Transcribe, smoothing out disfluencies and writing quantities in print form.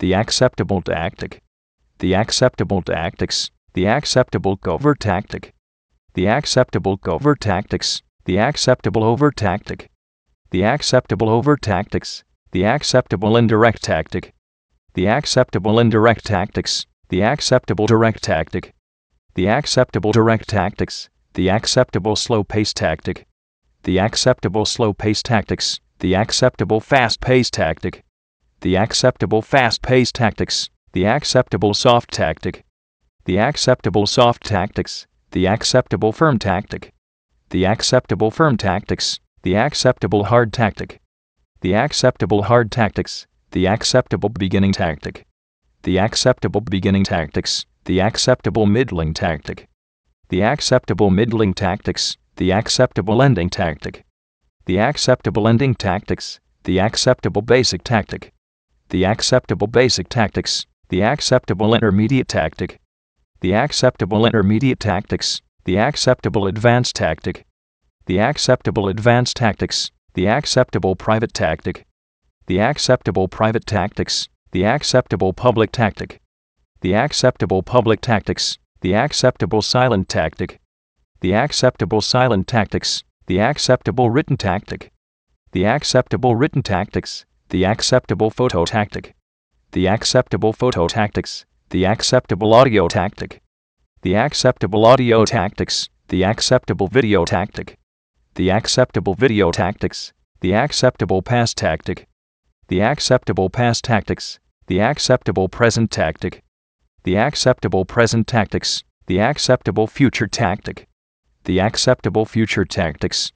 the acceptable tactic, the acceptable tactics, the acceptable covert tactic, the acceptable covert tactics, the acceptable overt tactic, the acceptable overt tactics, the acceptable indirect tactic, the acceptable indirect tactics, the acceptable direct tactic, the acceptable direct tactics, the acceptable slow-paced tactic, the acceptable slow-paced tactics, the acceptable fast-paced tactic, the acceptable fast-paced tactics, the acceptable soft tactic, the acceptable soft tactics, the acceptable firm tactic, the acceptable firm tactics, the acceptable hard tactic, the acceptable hard tactics, the acceptable beginning tactic, the acceptable beginning tactics, the acceptable middling tactic, the acceptable middling tactics, the acceptable ending tactic, the acceptable ending tactics, the acceptable basic tactic, the acceptable basic tactics, the acceptable intermediate tactic, the acceptable intermediate tactics, the acceptable advanced tactic, the acceptable advanced tactics, the acceptable private tactic, the acceptable private tactics, the acceptable public tactic, the acceptable public tactics, the acceptable silent tactic, the acceptable silent tactics, the acceptable written tactic, the acceptable written tactics, the acceptable photo tactic, the acceptable photo tactics, the acceptable audio tactic, the acceptable audio tactics, the acceptable video tactic, the acceptable video tactics, the acceptable past tactic, the acceptable past tactics, the acceptable present tactic, the acceptable present tactics, the acceptable future tactic, the acceptable future tactics,